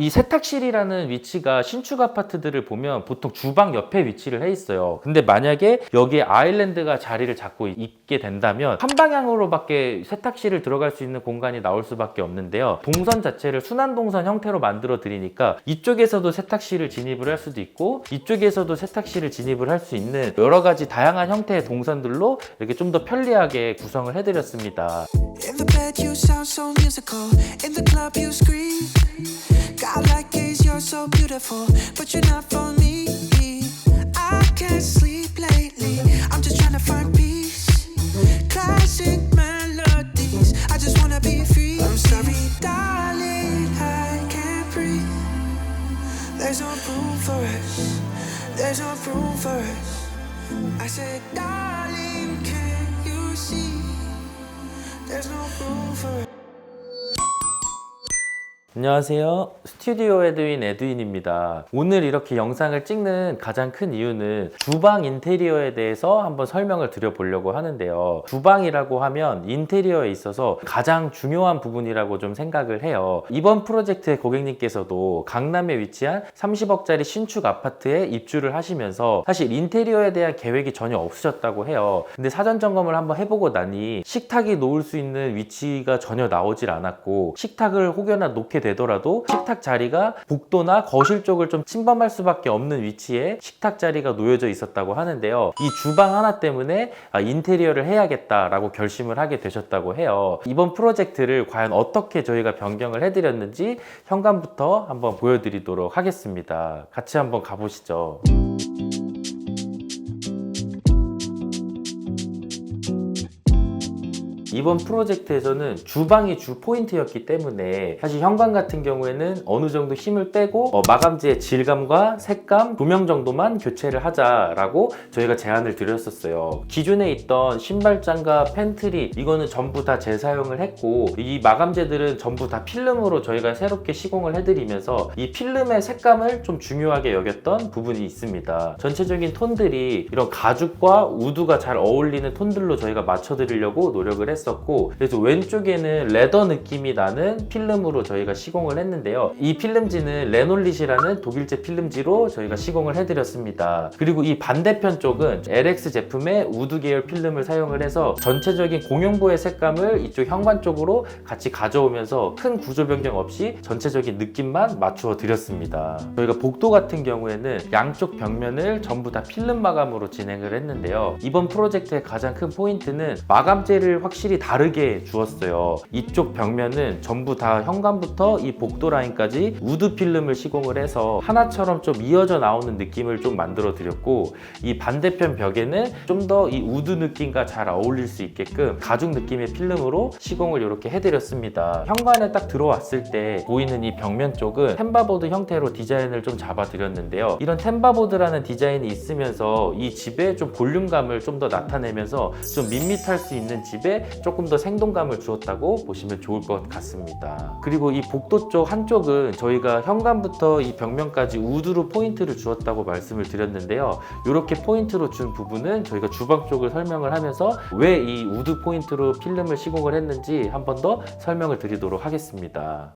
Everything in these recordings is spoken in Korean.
이 세탁실이라는 위치가 신축 아파트들을 보면 보통 주방 옆에 위치를 해 있어요. 근데 만약에 여기에 아일랜드가 자리를 잡고 있게 된다면 한 방향으로밖에 세탁실을 들어갈 수 있는 공간이 나올 수밖에 없는데요. 동선 자체를 순환 동선 형태로 만들어 드리니까 이쪽에서도 세탁실을 진입을 할 수도 있고 이쪽에서도 세탁실을 진입을 할 수 있는 여러 가지 다양한 형태의 동선들로 이렇게 좀 더 편리하게 구성을 해드렸습니다. In the bed you sound so musical. In the club you scream. God like gaze, you're so beautiful, but you're not for me. I can't sleep lately. I'm just trying to find peace. Classic melodies. I just wanna be free. I'm sorry, darling, I can't breathe. There's no room for us. There's no room for us. I said, darling, can you see? There's no room for us. 안녕하세요. 스튜디오 에드윈 에드윈입니다. 오늘 이렇게 영상을 찍는 가장 큰 이유는 주방 인테리어에 대해서 한번 설명을 드려보려고 하는데요. 주방이라고 하면 인테리어에 있어서 가장 중요한 부분이라고 좀 생각을 해요. 이번 프로젝트의 고객님께서도 강남에 위치한 30억짜리 신축 아파트에 입주를 하시면서 사실 인테리어에 대한 계획이 전혀 없으셨다고 해요. 근데 사전 점검을 한번 해보고 나니 식탁이 놓을 수 있는 위치가 전혀 나오질 않았고, 식탁을 혹여나 놓게 되더라도 식탁 자리가 복도나 거실 쪽을 좀 침범할 수밖에 없는 위치에 식탁 자리가 놓여져 있었다고 하는데요. 이 주방 하나 때문에 인테리어를 해야겠다라고 결심을 하게 되셨다고 해요. 이번 프로젝트를 과연 어떻게 저희가 변경을 해드렸는지 현관부터 한번 보여드리도록 하겠습니다. 같이 한번 가보시죠. 이번 프로젝트에서는 주방이 주 포인트였기 때문에 사실 현관 같은 경우에는 어느 정도 힘을 빼고 마감재의 질감과 색감, 조명 정도만 교체를 하자라고 저희가 제안을 드렸었어요. 기존에 있던 신발장과 팬트리, 이거는 전부 다 재사용을 했고, 이 마감재들은 전부 다 필름으로 저희가 새롭게 시공을 해드리면서 이 필름의 색감을 좀 중요하게 여겼던 부분이 있습니다. 전체적인 톤들이 이런 가죽과 우드가 잘 어울리는 톤들로 저희가 맞춰드리려고 노력을 했었고, 그래서 왼쪽에는 레더 느낌이 나는 필름으로 저희가 시공을 했는데요. 이 필름지는 레놀릿이라는 독일제 필름지로 저희가 시공을 해드렸습니다. 그리고 이 반대편 쪽은 LX 제품의 우드 계열 필름을 사용을 해서 전체적인 공용부의 색감을 이쪽 현관 쪽으로 같이 가져오면서 큰 구조 변경 없이 전체적인 느낌만 맞추어 드렸습니다. 저희가 복도 같은 경우에는 양쪽 벽면을 전부 다 필름 마감으로 진행을 했는데요. 이번 프로젝트의 가장 큰 포인트는 마감재를 확실히 다르게 주었어요. 이쪽 벽면은 전부 다 현관부터 이 복도 라인까지 우드 필름을 시공을 해서 하나처럼 좀 이어져 나오는 느낌을 좀 만들어 드렸고, 이 반대편 벽에는 좀 더 이 우드 느낌과 잘 어울릴 수 있게끔 가죽 느낌의 필름으로 시공을 이렇게 해드렸습니다. 현관에 딱 들어왔을 때 보이는 이 벽면 쪽은 템바보드 형태로 디자인을 좀 잡아 드렸는데요. 이런 템바보드라는 디자인이 있으면서 이 집에 좀 볼륨감을 좀 더 나타내면서 좀 밋밋할 수 있는 집에 조금 더 생동감을 주었다고 보시면 좋을 것 같습니다. 그리고 이 복도 쪽 한쪽은 저희가 현관부터 이 벽면까지 우드로 포인트를 주었다고 말씀을 드렸는데요. 이렇게 포인트로 준 부분은 저희가 주방 쪽을 설명을 하면서 왜 이 우드 포인트로 필름을 시공을 했는지 한 번 더 설명을 드리도록 하겠습니다.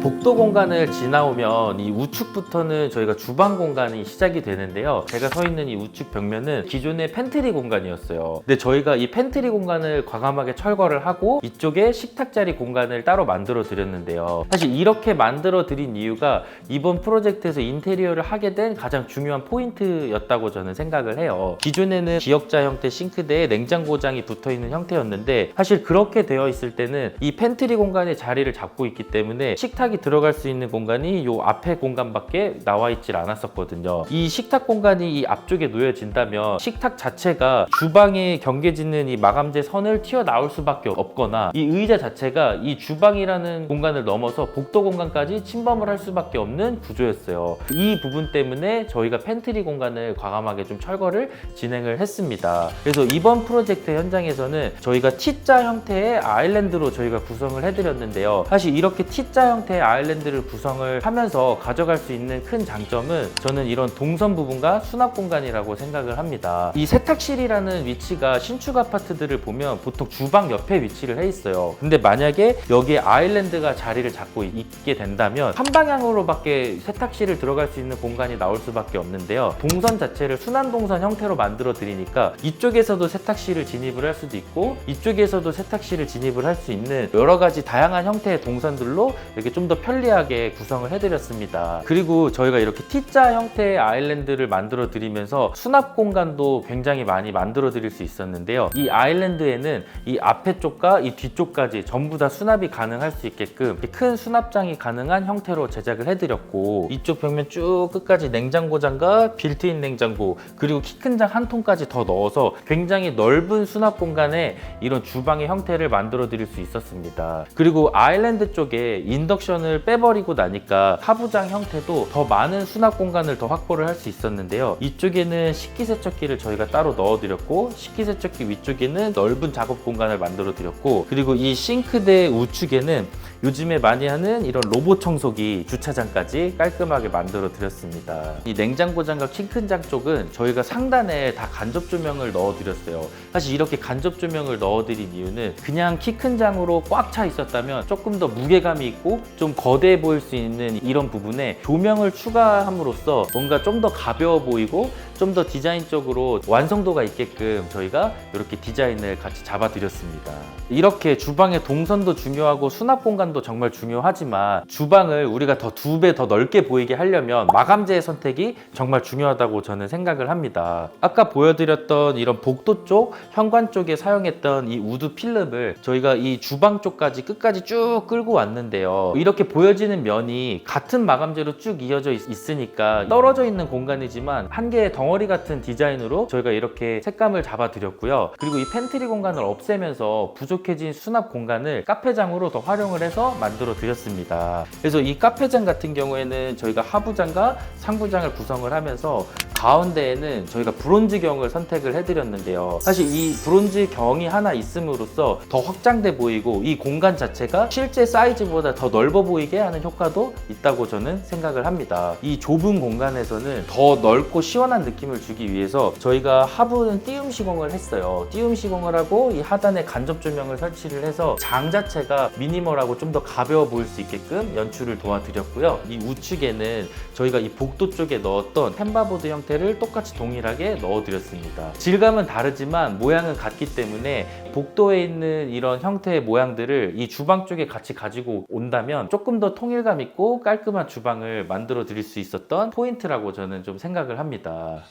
복도 공간을 지나오면 이 우측부터는 저희가 주방 공간이 시작이 되는데요. 제가 서 있는 이 우측 벽면은 기존의 팬트리 공간이었어요. 근데 저희가 이 팬트리 공간을 과감하게 철거를 하고 이쪽에 식탁 자리 공간을 따로 만들어 드렸는데요. 사실 이렇게 만들어 드린 이유가 이번 프로젝트에서 인테리어를 하게 된 가장 중요한 포인트였다고 저는 생각을 해요. 기존에는 기역자 형태 싱크대에 냉장고장이 붙어 있는 형태였는데, 사실 그렇게 되어 있을 때는 이 팬트리 공간의 자리를 잡고 있기 때문에 식탁이 들어갈 수 있는 공간이 요 앞에 공간밖에 나와 있질 않았었거든요. 이 식탁 공간이 이 앞쪽에 놓여진다면 식탁 자체가 주방에 경계짓는 이 마감재 선을 튀어나올 수밖에 없거나, 이 의자 자체가 이 주방이라는 공간을 넘어서 복도 공간까지 침범을 할 수밖에 없는 구조였어요. 이 부분 때문에 저희가 팬트리 공간을 과감하게 좀 철거를 진행을 했습니다. 그래서 이번 프로젝트 현장에서는 저희가 T자 형태의 아일랜드로 저희가 구성을 해드렸는데요. 사실 이렇게 T자 형태의 아일랜드를 구성을 하면서 가져갈 수 있는 큰 장점은 저는 이런 동선 부분과 수납 공간이라고 생각을 합니다. 이 세탁실이라는 위치가 신축 아파트들을 보면 보통 주방 옆에 위치를 해 있어요. 근데 만약에 여기에 아일랜드가 자리를 잡고 있게 된다면 한 방향으로밖에 세탁실을 들어갈 수 있는 공간이 나올 수밖에 없는데요. 동선 자체를 순환 동선 형태로 만들어 드리니까 이쪽에서도 세탁실을 진입을 할 수도 있고 이쪽에서도 세탁실을 진입을 할 수 있는 여러 가지 다양한 형태의 동선들로 이렇게 좀 더 편리하게 구성을 해드렸습니다. 그리고 저희가 이렇게 T자 형태의 아일랜드를 만들어 드리면서 수납 공간도 굉장히 많이 만들어 드릴 수 있었는데요. 이 아일랜드에는 이 앞에 쪽과 이 뒤쪽까지 전부 다 수납이 가능할 수 있게끔 큰 수납장이 가능한 형태로 제작을 해드렸고 이쪽 벽면 쭉 끝까지 냉장고장과 빌트인 냉장고 그리고 키 큰 장 한 통까지 더 넣어서 굉장히 넓은 수납 공간에 이런 주방의 형태를 만들어 드릴 수 있었습니다. 그리고 아일랜드 쪽에 인덕션을 빼버리고 나니까 하부장 형태도 더 많은 수납 공간을 더 확보를 할 수 있었는데요. 이쪽에는 식기세척기를 저희가 따로 넣어드렸고 식기세척기 위쪽에는 넓은 작업 공간을 만들어 드렸고 그리고 이 싱크대 우측에는 요즘에 많이 하는 이런 로봇 청소기 주차장까지 깔끔하게 만들어 드렸습니다. 이 냉장고장과 킹큰장 쪽은 저희가 상단에 다 간접 조명을 넣어 드렸어요. 사실 이렇게 간접 조명을 넣어 드린 이유는 그냥 키 큰 장으로 꽉 차 있었다면 조금 더 무게감이 있고 좀 거대해 보일 수 있는 이런 부분에 조명을 추가함으로써 뭔가 좀 더 가벼워 보이고 좀 더 디자인적으로 완성도가 있게끔 저희가 이렇게 디자인을 같이 잡아 드렸습니다. 이렇게 주방의 동선도 중요하고 수납 공간도 정말 중요하지만 주방을 우리가 더 2배 더 넓게 보이게 하려면 마감재의 선택이 정말 중요하다고 저는 생각을 합니다. 아까 보여드렸던 이런 복도 쪽, 현관 쪽에 사용했던 이 우드 필름을 저희가 이 주방 쪽까지 끝까지 쭉 끌고 왔는데요. 이렇게 보여지는 면이 같은 마감재로 쭉 이어져 있으니까 떨어져 있는 공간이지만 한 개의 덩어리 같은 디자인으로 저희가 이렇게 색감을 잡아 드렸고요. 그리고 이 팬트리 공간을 없애면서 부족해진 수납 공간을 카페장으로 더 활용을 해서 만들어 드렸습니다. 그래서 이 카페장 같은 경우에는 저희가 하부장과 상부장을 구성을 하면서 가운데에는 저희가 브론즈경을 선택을 해드렸는데요. 사실 이 브론즈경이 하나 있음으로써 더 확장돼 보이고 이 공간 자체가 실제 사이즈보다 더 넓어 보이게 하는 효과도 있다고 저는 생각을 합니다. 이 좁은 공간에서는 더 넓고 시원한 느낌을 주기 위해서 저희가 하부는 띄움 시공을 했어요. 띄움 시공을 하고 이 하단에 간접 조명을 설치를 해서 장 자체가 미니멀하고 좀 더 가벼워 보일 수 있게끔 연출을 도와드렸고요. 이 우측에는 저희가 이 복도 쪽에 넣었던 템바보드 형태를 똑같이 동일하게 넣어드렸습니다. 질감은 다르지만 모양은 같기 때문에 복도에 있는 이런 형태의 모양들을 이 주방 쪽에 같이 가지고 온다면 조금 더 통일감 있고 깔끔한 주방을 만들어 드릴 수 있었던 포인트라고 저는 좀 생각을 합니다.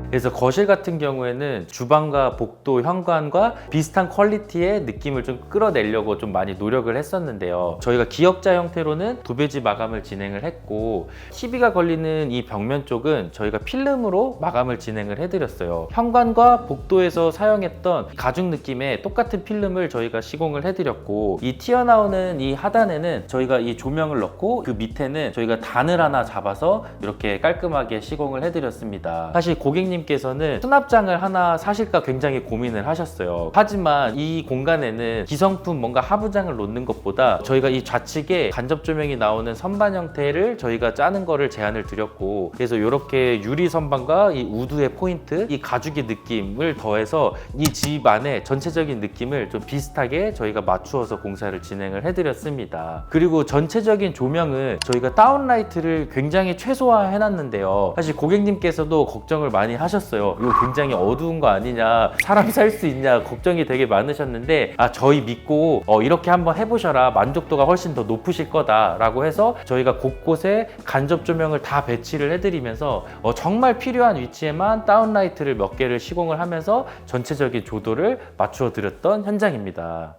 그래서 거실 같은 경우에는 주방과 복도, 현관과 비슷한 퀄리티의 느낌을 좀 끌어내려고 좀 많이 노력을 했었는데요. 저희가 기역자 형태로는 도배지 마감을 진행을 했고 TV가 걸리는 이 벽면 쪽은 저희가 필름으로 마감을 진행을 해드렸어요. 현관과 복도에서 사용했던 가죽 느낌의 똑같은 필름을 저희가 시공을 해드렸고 이 튀어나오는 이 하단에는 저희가 이 조명을 넣고 그 밑에는 저희가 단을 하나 잡아서 이렇게 깔끔하게 시공을 해드렸습니다. 사실 고객님 께서는 수납장을 하나 사실까 굉장히 고민을 하셨어요. 하지만 이 공간에는 기성품 뭔가 하부장을 놓는 것보다 저희가 이 좌측에 간접 조명이 나오는 선반 형태를 저희가 짜는 거를 제안을 드렸고 그래서 이렇게 유리 선반과 이 우드의 포인트, 이 가죽의 느낌을 더해서 이 집 안에 전체적인 느낌을 좀 비슷하게 저희가 맞추어서 공사를 진행을 해드렸습니다. 그리고 전체적인 조명은 저희가 다운라이트를 굉장히 최소화해 놨는데요. 사실 고객님께서도 걱정을 많이 하셨어요. 이거 굉장히 어두운 거 아니냐, 사람 살 수 있냐 걱정이 되게 많으셨는데 저희 믿고 이렇게 한번 해보셔라, 만족도가 훨씬 더 높으실 거다 라고 해서 저희가 곳곳에 간접 조명을 다 배치를 해드리면서 정말 필요한 위치에만 다운라이트를 몇 개를 시공을 하면서 전체적인 조도를 맞추어 드렸던 현장입니다.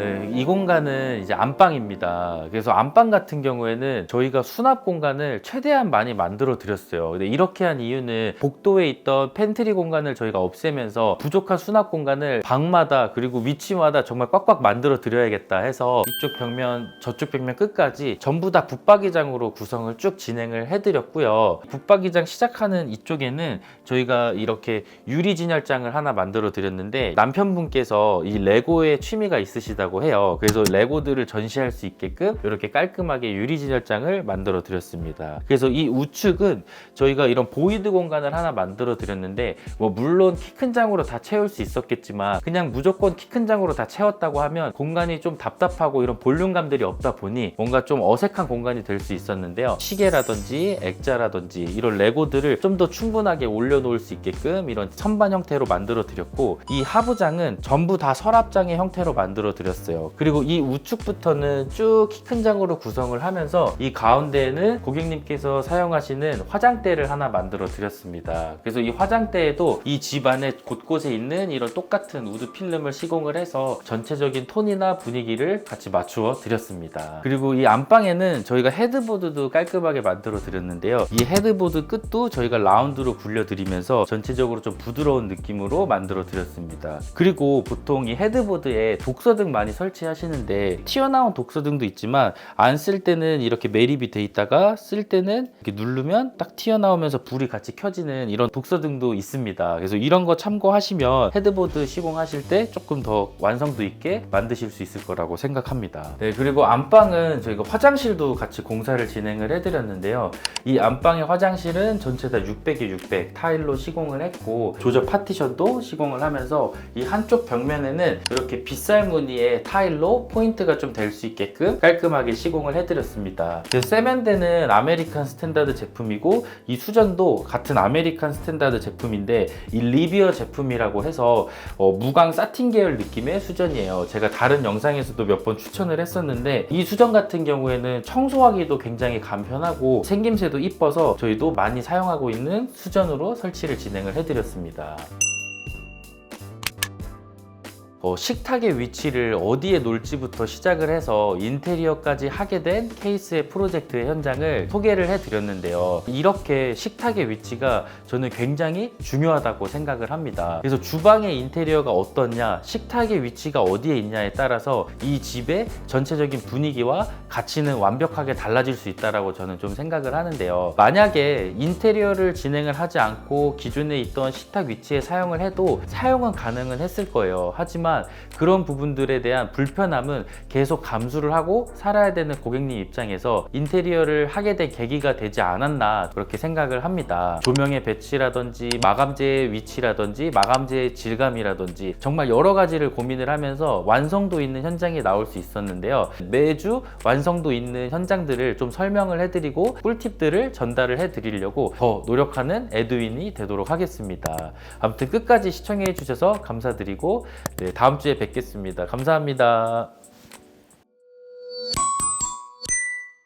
네, 이 공간은 이제 안방입니다. 그래서 안방 같은 경우에는 저희가 수납 공간을 최대한 많이 만들어 드렸어요. 근데 이렇게 한 이유는 복도에 있던 팬트리 공간을 저희가 없애면서 부족한 수납 공간을 방마다 그리고 위치마다 정말 꽉꽉 만들어 드려야겠다 해서 이쪽 벽면 저쪽 벽면 끝까지 전부 다 붙박이장으로 구성을 쭉 진행을 해드렸고요. 붙박이장 시작하는 이쪽에는 저희가 이렇게 유리 진열장을 하나 만들어 드렸는데 남편분께서 이 레고에 취미가 있으시다고 해요. 그래서 레고들을 전시할 수 있게끔 이렇게 깔끔하게 유리 진열장을 만들어 드렸습니다. 그래서 이 우측은 저희가 이런 보이드 공간을 하나 만들어 드렸는데 뭐 물론 키 큰 장으로 다 채울 수 있었겠지만 그냥 무조건 키 큰 장으로 다 채웠다고 하면 공간이 좀 답답하고 이런 볼륨감들이 없다 보니 뭔가 좀 어색한 공간이 될 수 있었는데요. 시계라든지 액자라든지 이런 레고들을 좀 더 충분하게 올려놓을 수 있게끔 이런 선반 형태로 만들어 드렸고, 이 하부장은 전부 다 서랍장의 형태로 만들어 드렸어요. 그리고 이 우측부터는 쭉 키 큰 장으로 구성을 하면서 이 가운데에는 고객님께서 사용하시는 화장대를 하나 만들어 드렸습니다. 그래서 이 화장대에도 이 집 안에 곳곳에 있는 이런 똑같은 우드 필름을 시공을 해서 전체적인 톤이나 분위기를 같이 맞추어 드렸습니다. 그리고 이 안방에는 저희가 헤드보드도 깔끔하게 만들어 드렸는데요. 이 헤드보드 끝도 저희가 라운드로 굴려 드리면서 전체적으로 좀 부드러운 느낌으로 만들어 드렸습니다. 그리고 보통 이 헤드보드에 독서등 많이 설치하시는데 튀어나온 독서등도 있지만 안 쓸 때는 이렇게 매립이 돼 있다가 쓸 때는 이렇게 누르면 딱 튀어나오면서 불이 같이 켜지는 이런 독서등도 있습니다. 그래서 이런 거 참고하시면 헤드보드 시공하실 때 조금 더 완성도 있게 만드실 수 있을 거라고 생각합니다. 네, 그리고 안방은 저희가 화장실도 같이 공사를 진행을 해드렸는데요. 이 안방의 화장실은 전체 다 600에 600 타일로 시공을 했고 조적 파티션도 시공을 하면서 이 한쪽 벽면에는 이렇게 빗살 무늬의 타일로 포인트가 좀 될 수 있게끔 깔끔하게 시공을 해드렸습니다. 그래서 세면대는 아메리칸 스탠다드 제품이고 이 수전도 같은 아메리칸 스탠다드 제품인데 이 리비어 제품이라고 해서 무광 사틴 계열 느낌의 수전이에요. 제가 다른 영상에서도 몇 번 추천을 했었는데 이 수전 같은 경우에는 청소하기도 굉장히 간편하고 생김새도 이뻐서 저희도 많이 사용하고 있는 수전으로 설치를 진행을 해드렸습니다. 식탁의 위치를 어디에 놓을지부터 시작을 해서 인테리어까지 하게 된 케이스의 프로젝트의 현장을 소개를 해드렸는데요. 이렇게 식탁의 위치가 저는 굉장히 중요하다고 생각을 합니다. 그래서 주방의 인테리어가 어떻냐, 식탁의 위치가 어디에 있냐에 따라서 이 집의 전체적인 분위기와 가치는 완벽하게 달라질 수 있다고 저는 좀 생각을 하는데요. 만약에 인테리어를 진행을 하지 않고 기존에 있던 식탁 위치에 사용을 해도 사용은 가능은 했을 거예요. 하지만 그런 부분들에 대한 불편함은 계속 감수를 하고 살아야 되는 고객님 입장에서 인테리어를 하게 된 계기가 되지 않았나 그렇게 생각을 합니다. 조명의 배치라든지 마감재의 위치라든지 마감재의 질감이라든지 정말 여러 가지를 고민을 하면서 완성도 있는 현장이 나올 수 있었는데요. 매주 완성도 있는 현장들을 좀 설명을 해드리고 꿀팁들을 전달을 해드리려고 더 노력하는 에드윈이 되도록 하겠습니다. 아무튼 끝까지 시청해 주셔서 감사드리고 다음 주에 뵙겠습니다. 감사합니다.